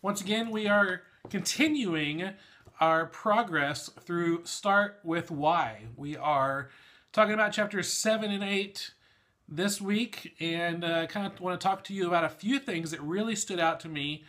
Once again, we are continuing our progress through Start With Why. We are talking about chapters 7 and 8 this week, and kind of want to talk to you about a few things that really stood out to me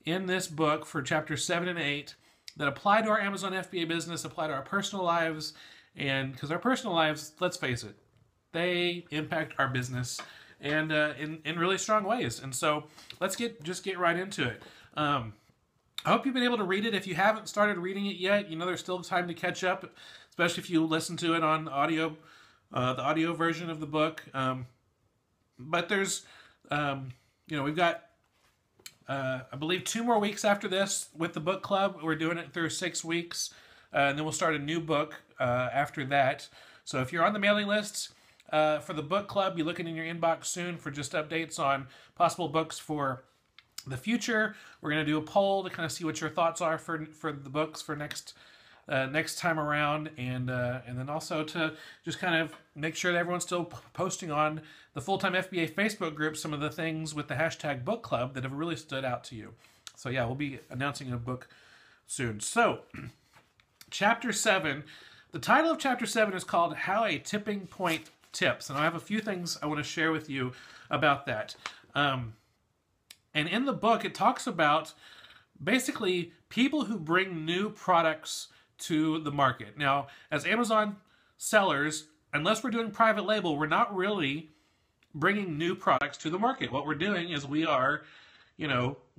in this book for chapters 7 and 8 that apply to our Amazon FBA business, apply to our personal lives, and because our personal lives, let's face it, they impact our business and in really strong ways. And so let's just get right into it. I hope you've been able to read it. If you haven't started reading it yet, you know there's still time to catch up, especially if you listen to it on audio, the audio version of the book. But there's, we've got, I believe 2 more weeks after this with the book club. We're doing it through 6 weeks, and then we'll start a new book after that. So if you're on the mailing lists for the book club, be looking in your inbox soon for just updates on possible books for the future. We're going to do a poll to kind of see what your thoughts are for the books for next time around, and then also to just kind of make sure that everyone's still posting on the Full-Time FBA Facebook group some of the things with the hashtag book club that have really stood out to you. So yeah, we'll be announcing a book soon. So chapter 7, the title of chapter 7 is called How a Tipping Point Tips, and I have a few things I want to share with you about that. And in the book, it talks about basically people who bring new products to the market. Now, as Amazon sellers, unless we're doing private label, we're not really bringing new products to the market. What we're doing is we are,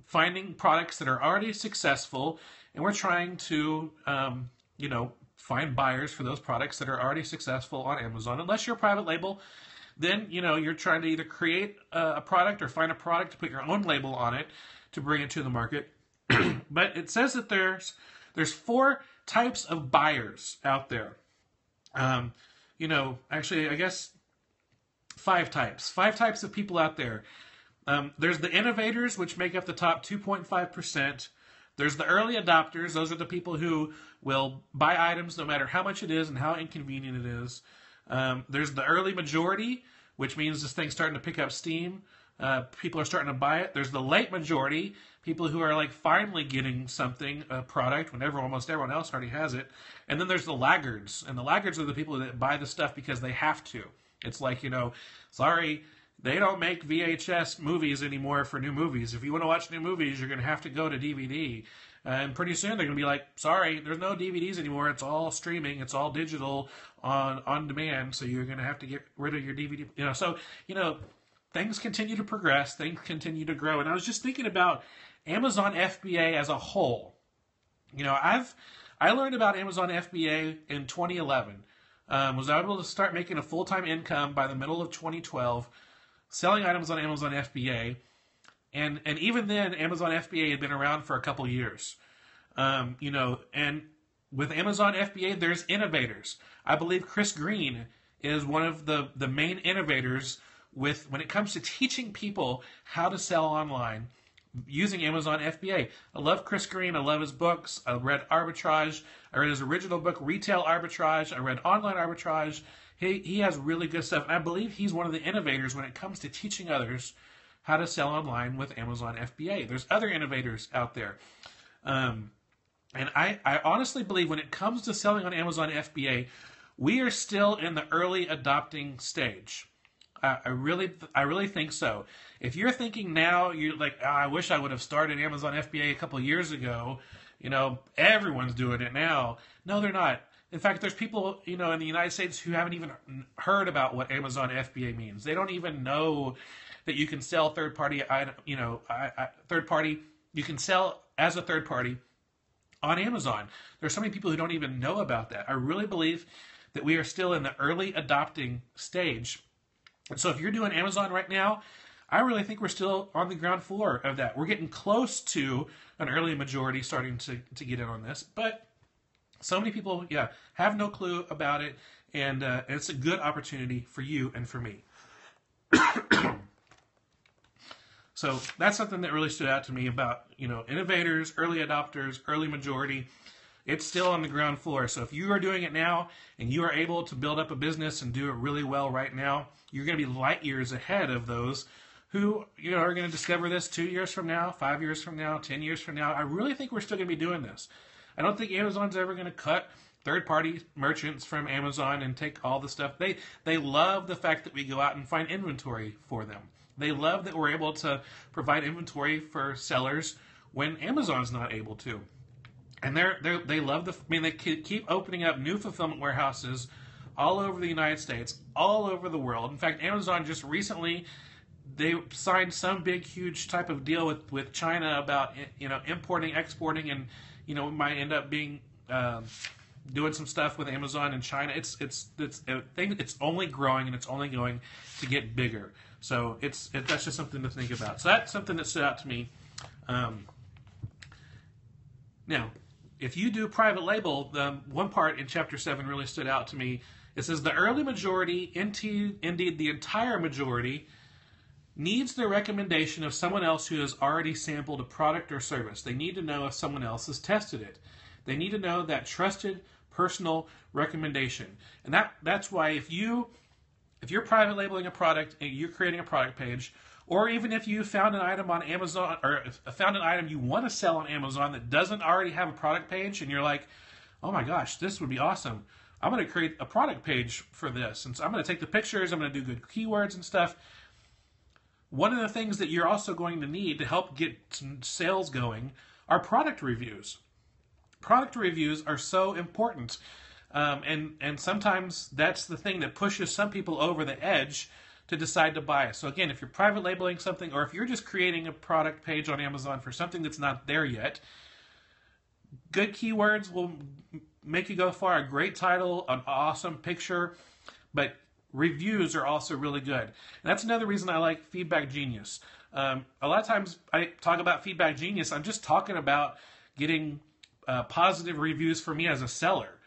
finding products that are already successful, and we're trying to, find buyers for those products that are already successful on Amazon. Unless you're a private label, then, you're trying to either create a product or find a product to put your own label on it to bring it to the market. But it says that there's 4 types of buyers out there. Actually, I guess 5 types. 5 types of people out there. There's the innovators, which make up the top 2.5%. There's the early adopters. Those are the people who will buy items no matter how much it is and how inconvenient it is. There's the early majority, which means this thing's starting to pick up steam. People are starting to buy it. There's the late majority, people who are like finally getting something, a product, when almost everyone else already has it. And then there's the laggards. And the laggards are the people that buy the stuff because they have to. It's like, sorry, they don't make VHS movies anymore for new movies. If you want to watch new movies, you're going to have to go to DVD. And pretty soon they're going to be like, sorry, there's no DVDs anymore. It's all streaming. It's all digital on demand. So you're going to have to get rid of your DVD. Things continue to progress. Things continue to grow. And I was just thinking about Amazon FBA as a whole. I learned about Amazon FBA in 2011. Was able to start making a full-time income by the middle of 2012, selling items on Amazon FBA. And even then, Amazon FBA had been around for a couple years. And with Amazon FBA, there's innovators. I believe Chris Green is one of the main innovators when it comes to teaching people how to sell online using Amazon FBA. I love Chris Green. I love his books. I read Arbitrage. I read his original book, Retail Arbitrage. I read Online Arbitrage. He has really good stuff. And I believe he's one of the innovators when it comes to teaching others how to sell online with Amazon FBA. There's other innovators out there. And I honestly believe when it comes to selling on Amazon FBA, we are still in the early adopting stage. I really think so. If you're thinking now, you're like, I wish I would have started Amazon FBA a couple years ago. Everyone's doing it now. No, they're not. In fact, there's people, in the United States who haven't even heard about what Amazon FBA means. They don't even know that you can sell third-party, you can sell as a third party on Amazon. There's so many people who don't even know about that. I really believe that we are still in the early adopting stage. And so if you're doing Amazon right now, I really think we're still on the ground floor of that. We're getting close to an early majority starting to get in on this. But so many people, have no clue about it. And it's a good opportunity for you and for me. So that's something that really stood out to me about, innovators, early adopters, early majority. It's still on the ground floor. So if you are doing it now and you are able to build up a business and do it really well right now, you're going to be light years ahead of those who are going to discover this 2 years from now, 5 years from now, 10 years from now. I really think we're still going to be doing this. I don't think Amazon's ever going to cut third-party merchants from Amazon and take all the stuff. They love the fact that we go out and find inventory for them. They love that we're able to provide inventory for sellers when Amazon's not able to. And they love they keep opening up new fulfillment warehouses all over the United States, all over the world. In fact, Amazon just recently, they signed some big, huge type of deal with China about importing, exporting, and we might end up being doing some stuff with Amazon in China. It's a thing. It's only growing, and it's only going to get bigger. So that's just something to think about. So that's something that stood out to me. Now, if you do private label, the one part in chapter 7 really stood out to me. It says the early majority, indeed the entire majority, needs the recommendation of someone else who has already sampled a product or service. They need to know if someone else has tested it. They need to know that trusted personal recommendation. And that's why if you're private labeling a product and you're creating a product page, or even if you found an item on Amazon, or found an item you want to sell on Amazon that doesn't already have a product page, and you're like, oh my gosh, this would be awesome. I'm going to create a product page for this. And so I'm going to take the pictures, I'm going to do good keywords and stuff. One of the things that you're also going to need to help get some sales going are product reviews. Product reviews are so important. And sometimes that's the thing that pushes some people over the edge to decide to buy it. So again, if you're private labeling something, or if you're just creating a product page on Amazon for something that's not there yet, good keywords will make you go far. A great title, an awesome picture, but reviews are also really good. And that's another reason I like Feedback Genius. A lot of times I talk about Feedback Genius, I'm just talking about getting positive reviews for me as a seller.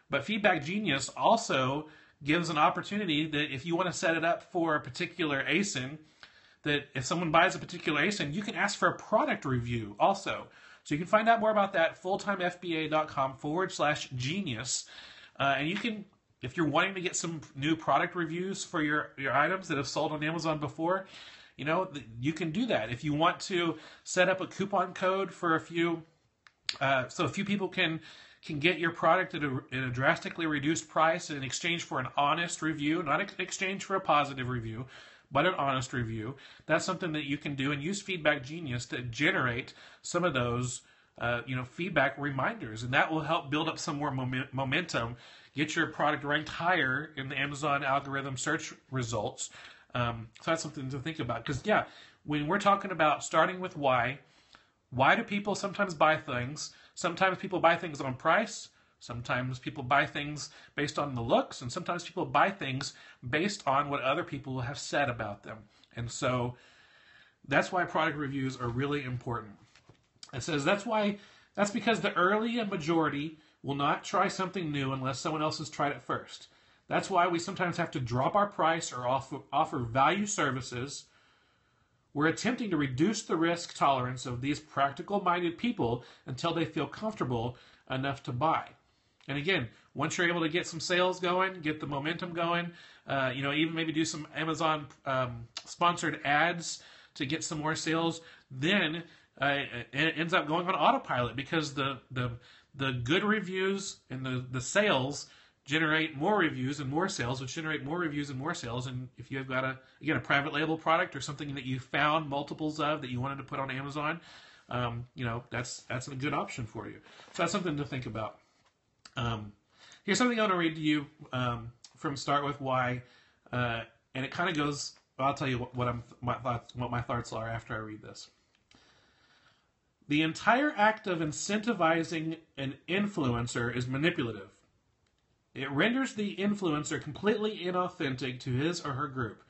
But Feedback Genius also gives an opportunity that if you want to set it up for a particular ASIN, that if someone buys a particular ASIN, you can ask for a product review also. So you can find out more about that, fulltimefba.com/genius. And you can, if you're wanting to get some new product reviews for your items that have sold on Amazon before, you can do that. If you want to set up a coupon code for a few, so a few people can get your product at a drastically reduced price in exchange for an honest review, not in exchange for a positive review, but an honest review. That's something that you can do, and use Feedback Genius to generate some of those feedback reminders, and that will help build up some more momentum, get your product ranked higher in the Amazon algorithm search results. So that's something to think about, because when we're talking about starting with why do people sometimes buy things? Sometimes people buy things on price, sometimes people buy things based on the looks, and sometimes people buy things based on what other people have said about them. And so that's why product reviews are really important. It says that's because the early and majority will not try something new unless someone else has tried it first. That's why we sometimes have to drop our price or offer value services. We're attempting to reduce the risk tolerance of these practical-minded people until they feel comfortable enough to buy. And again, once you're able to get some sales going, get the momentum going, even maybe do some Amazon sponsored ads to get some more sales, then it ends up going on autopilot, because the good reviews and the sales generate more reviews and more sales, which generate more reviews and more sales. And if you've got a private label product or something that you found multiples of that you wanted to put on Amazon, that's a good option for you. So that's something to think about. Here's something I want to read to you from Start With Why, and it kind of goes. I'll tell you what my thoughts are after I read this. The entire act of incentivizing an influencer is manipulative. It renders the influencer completely inauthentic to his or her group.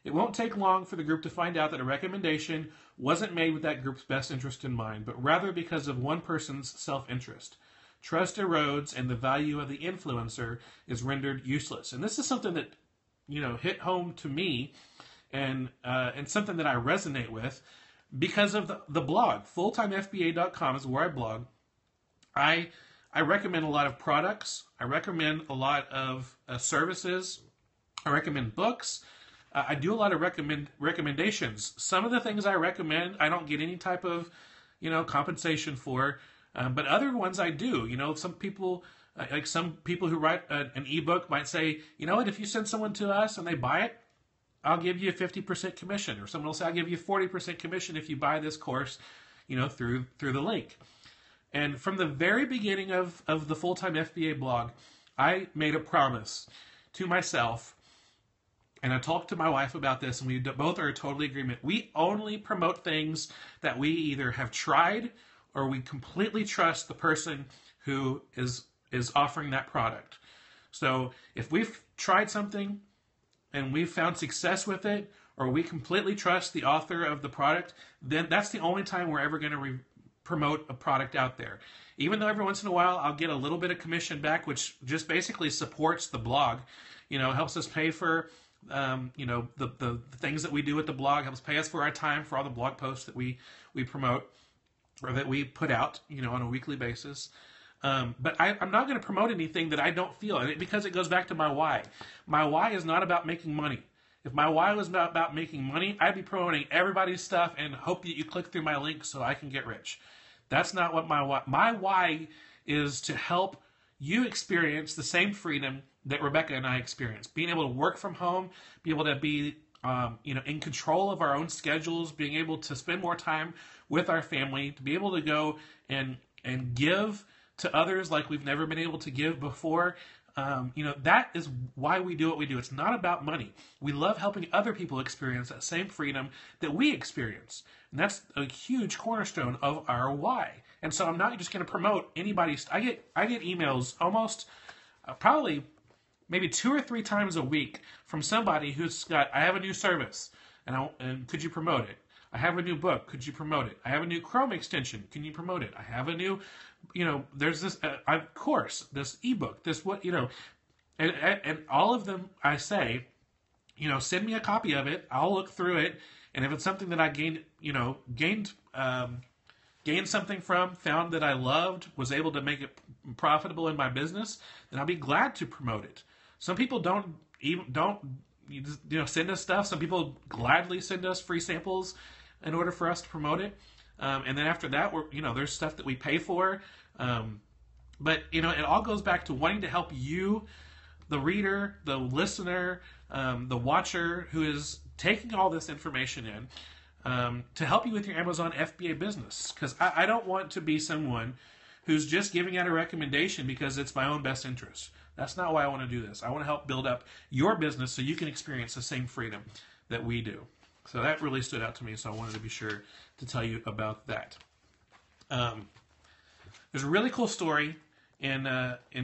It won't take long for the group to find out that a recommendation wasn't made with that group's best interest in mind, but rather because of one person's self-interest. Trust erodes, and the value of the influencer is rendered useless. And this is something that, hit home to me, and something that I resonate with because of the blog. Fulltimefba.com is where I blog. I recommend a lot of products. I recommend a lot of services. I recommend books. I do a lot of recommendations. Some of the things I recommend, I don't get any type of, compensation for, but other ones I do. Some people, some people who write an ebook might say, you know what, if you send someone to us and they buy it, I'll give you a 50% commission. Or someone will say, I'll give you 40% commission if you buy this course, through the link. And from the very beginning of the Full-Time FBA blog, I made a promise to myself, and I talked to my wife about this, and we both are in totally agreement. We only promote things that we either have tried or we completely trust the person who is offering that product. So if we've tried something and we've found success with it, or we completely trust the author of the product, then that's the only time we're ever going to promote a product out there. Even though every once in a while I'll get a little bit of commission back, which just basically supports the blog, helps us pay for, the things that we do with the blog, helps pay us for our time for all the blog posts that we promote or that we put out, on a weekly basis. But I'm not going to promote anything that I don't feel, because it goes back to my why. My why is not about making money. If my why was about making money, I'd be promoting everybody's stuff and hope that you click through my link so I can get rich. That's not what my why is, to help you experience the same freedom that Rebecca and I experienced. Being able to work from home, be able to be in control of our own schedules, being able to spend more time with our family, to be able to go and give to others like we've never been able to give before. That is why we do what we do. It's not about money. We love helping other people experience that same freedom that we experience. And that's a huge cornerstone of our why. And so I'm not just going to promote anybody's. I get emails almost probably maybe 2 or 3 times a week from somebody who's got, I have a new service and could you promote it? I have a new book. Could you promote it? I have a new Chrome extension. Can you promote it? I have a new, there's this course, this ebook, this and all of them I say, send me a copy of it. I'll look through it. And if it's something that I gained something from, found that I loved, was able to make it profitable in my business, then I'll be glad to promote it. Some people don't send us stuff. Some people gladly send us free samples in order for us to promote it. And then after that, there's stuff that we pay for. But it all goes back to wanting to help you, the reader, the listener, the watcher who is taking all this information in, to help you with your Amazon FBA business. Because I don't want to be someone who's just giving out a recommendation because it's my own best interest. That's not why I want to do this. I want to help build up your business so you can experience the same freedom that we do. So that really stood out to me, so I wanted to be sure to tell you about that. There's a really cool story in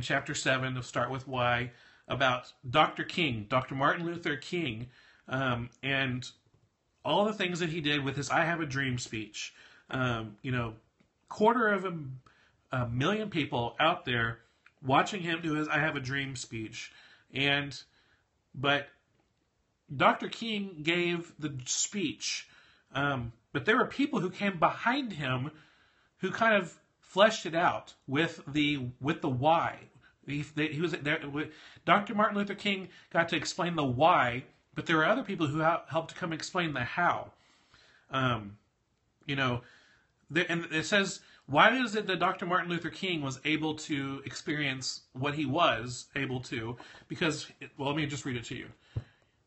Chapter 7 of Start With Why about Dr. King, Dr. Martin Luther King, and all the things that he did with his I Have a Dream speech. 250,000 people out there watching him do his I Have a Dream speech. But Dr. King gave the speech, but there were people who came behind him who kind of fleshed it out with the why. He was there. Dr. Martin Luther King got to explain the why, but there were other people who helped to come explain the how. And it says, why is it that Dr. Martin Luther King was able to experience what he was able to? Because, let me just read it to you.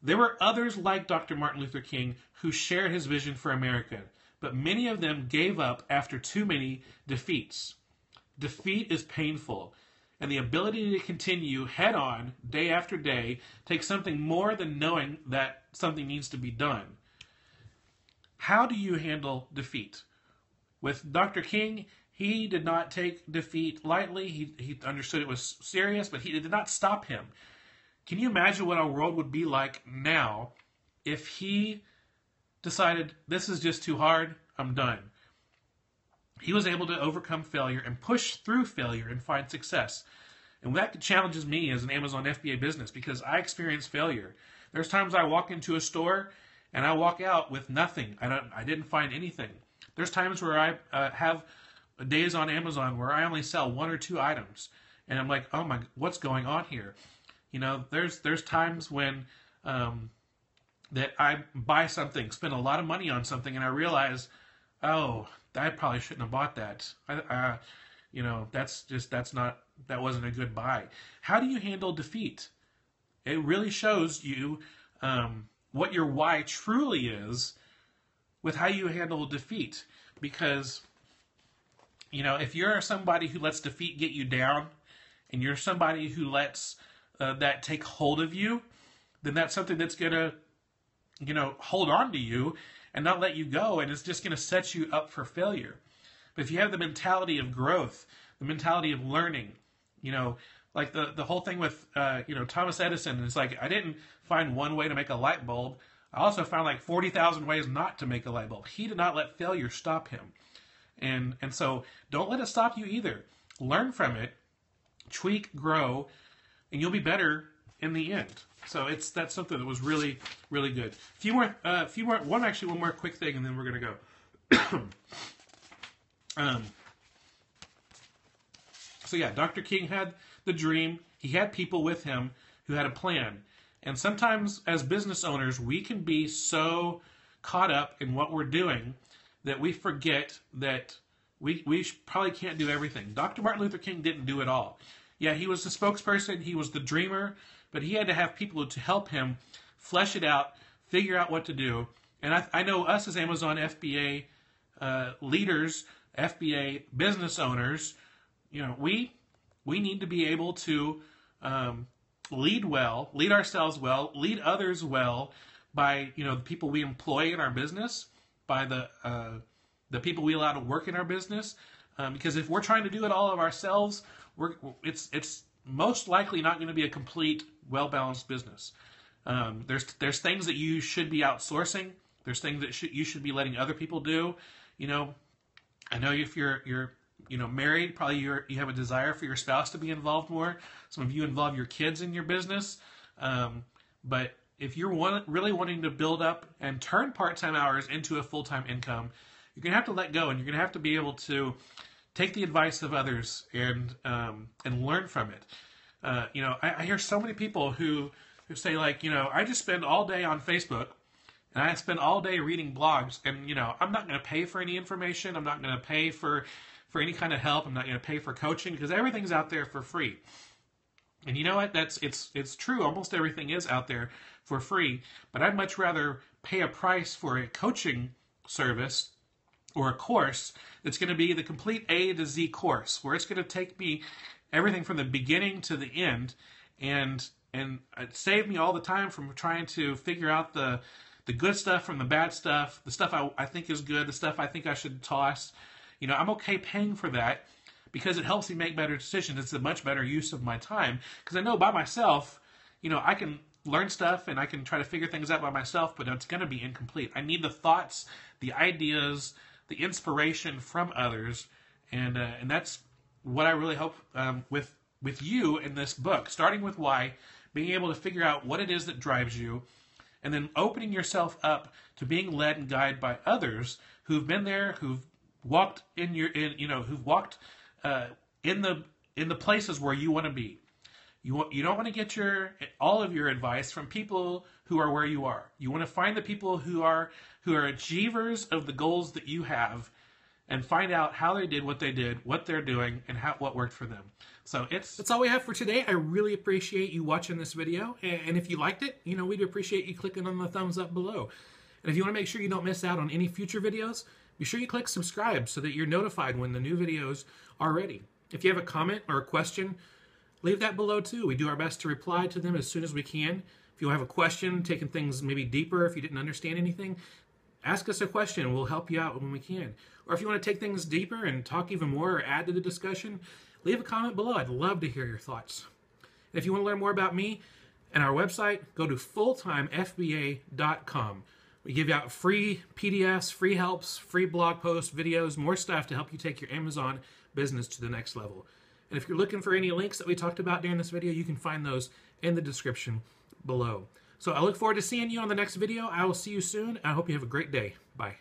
There were others like Dr. Martin Luther King who shared his vision for America, but many of them gave up after too many defeats. Defeat is painful, and the ability to continue head on, day after day, takes something more than knowing that something needs to be done. How do you handle defeat? With Dr. King, he did not take defeat lightly. He understood it was serious, but it did not stop him. Can you imagine what our world would be like now if he decided, this is just too hard, I'm done? He was able to overcome failure and push through failure and find success. And that challenges me as an Amazon FBA business because I experience failure. There's times I walk into a store and I walk out with nothing. I didn't find anything. There's times where I have days on Amazon where I only sell 1 or 2 items. And I'm like, oh my, what's going on here? There's times when that I buy something, spend a lot of money on something, and I realize, oh, I probably shouldn't have bought that. You know, that wasn't a good buy. How do you handle defeat? It really shows you what your why truly is with how you handle defeat. Because, you know, if you're somebody who lets defeat get you down, and you're somebody who lets that take hold of you, then that's something that's going to, you know, hold on to you and not let you go, and it's just going to set you up for failure. But if you have the mentality of growth, the mentality of learning, you know, like the whole thing with, you know, Thomas Edison, it's like, I didn't find one way to make a light bulb. I also found like 40,000 ways not to make a light bulb. He did not let failure stop him. And so don't let it stop you either. Learn from it, tweak, grow, and you'll be better in the end. So that's something that was really, really good. One more quick thing, and then we're gonna go. So yeah, Dr. King had the dream. He had people with him who had a plan. And sometimes as business owners, we can be so caught up in what we're doing that we forget that we probably can't do everything. Dr. Martin Luther King didn't do it all. Yeah, he was the spokesperson, he was the dreamer, but he had to have people to help him flesh it out, figure out what to do. And I know us as Amazon FBA leaders, FBA business owners, you know, we need to be able to lead well, lead ourselves well, lead others well by, you know, the people we employ in our business, by the people we allow to work in our business. Because if we're trying to do it all of ourselves, it's most likely not going to be a complete, well-balanced business. There's things that you should be outsourcing. There's things that you should be letting other people do. You know, I know if you're you know, married, probably you have a desire for your spouse to be involved more. Some of you involve your kids in your business. But if you're really wanting to build up and turn part-time hours into a full-time income, you're going to have to let go, and you're going to have to be able to take the advice of others and learn from it. You know, I hear so many people who say, like, you know, I just spend all day on Facebook, and I spend all day reading blogs, and, you know, I'm not going to pay for any information. I'm not going to pay for any kind of help. I'm not going to pay for coaching because everything's out there for free. And you know what? It's true. Almost everything is out there for free. But I'd much rather pay a price for a coaching service or a course that's going to be the complete A to Z course, where it's going to take me everything from the beginning to the end, and it saved me all the time from trying to figure out the good stuff from the bad stuff, the stuff I think is good, the stuff I think I should toss. You know, I'm okay paying for that because it helps me make better decisions. It's a much better use of my time, because I know by myself, you know, I can learn stuff and I can try to figure things out by myself, but it's going to be incomplete. I need the thoughts, the ideas, the inspiration from others, and that's what I really hope with you in this book, starting with why, being able to figure out what it is that drives you, and then opening yourself up to being led and guided by others who've been there, who've walked in the places where you want to be. You don't want to get all of your advice from people who are where you are. You want to find the people who are achievers of the goals that you have, and find out how they did, what they're doing, and what worked for them. So that's all we have for today. I really appreciate you watching this video, and if you liked it, you know, we'd appreciate you clicking on the thumbs up below. And if you want to make sure you don't miss out on any future videos, be sure you click subscribe so that you're notified when the new videos are ready. If you have a comment or a question, leave that below too. We do our best to reply to them as soon as we can. If you have a question, taking things maybe deeper, if you didn't understand anything, ask us a question and we'll help you out when we can. Or if you want to take things deeper and talk even more or add to the discussion, leave a comment below. I'd love to hear your thoughts. And if you want to learn more about me and our website, go to fulltimefba.com. We give you out free PDFs, free helps, free blog posts, videos, more stuff to help you take your Amazon business to the next level. And if you're looking for any links that we talked about during this video, you can find those in the description below. So I look forward to seeing you on the next video. I will see you soon. I hope you have a great day. Bye.